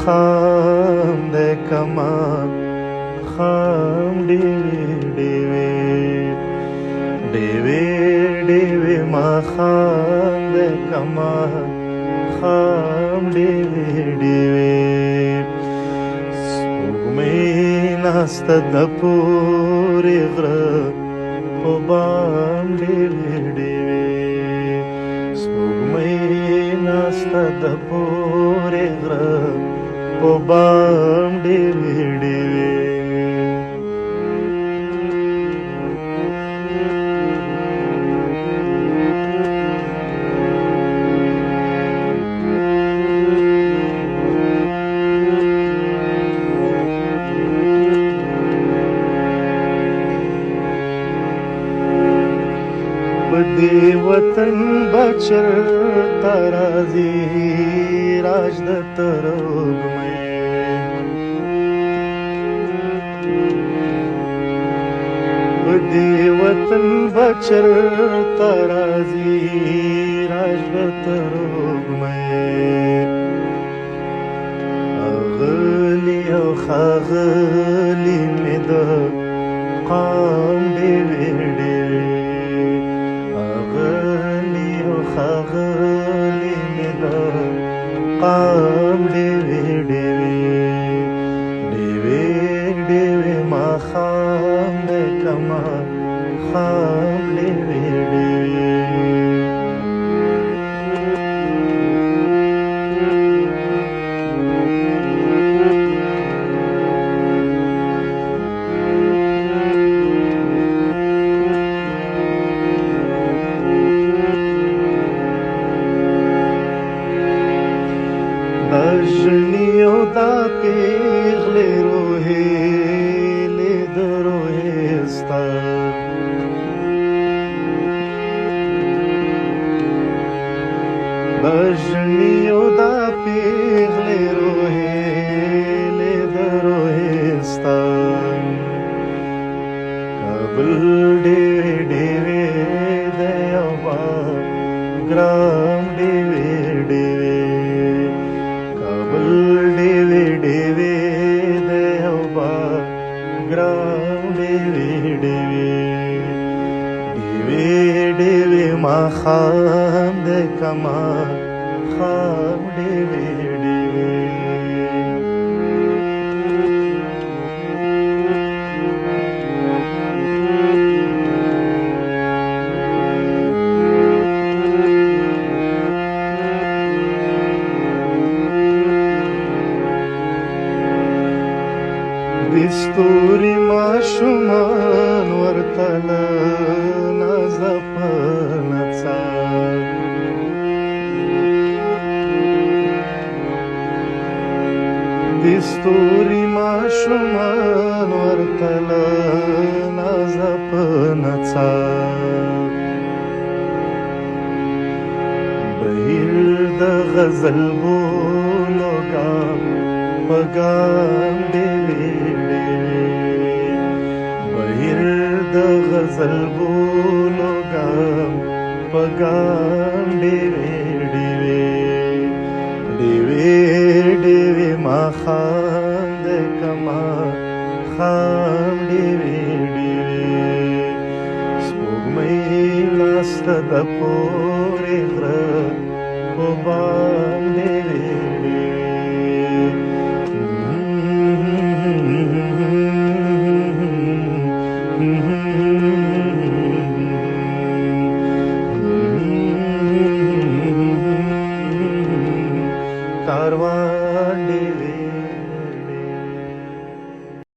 خام دی کمان خام ډیوې ډیوې ډیوې ډیوې ما خام دی کمان خام ډیوې ډیوې سپوږمۍ ناسته د پورې غره په بام ډیوې ډیوې سپوږمۍ ناسته د پورې غره په بام ډیوې ډیوې دې وطن بچرته راځي راج د ترږمۍ په دې وطن بچرته راځي راج د ترږمۍ اغلي او ښاغلي مې د قام ډیوې ډیوې ښاغلي مې د قام ډیوې ډیوې ډیوې ډیوې ماښام دی کمان خام ډیوې ډیوې دا ژڼي او دا پیغلې روهیلې د روحې ستا دا ژڼي او دا پیغلې روهیلې د روحې ستا کابل ډیوې ډیوې دی او ګرام ډیوې ډیوې ډیوې ډیوې دی او ګرام ډیوې ډیوې ډیوې ډیوې ماښام دی کمان خام ډیوې ډیوې د ستوري ماشومان ورته له نازه په نڅا د ستوري ماشومان ورته له نازه په نڅا بهیر د غزل بولو ګام په ګام ډیوې بهیر د غزل بولو ګام په ګام ډیوې ډیوې ډیوې ډیوې ماښام دی کمان خام ډیوې ډیوې سپوږمۍ ناسته د پورې غره په بام ډیوې کاروان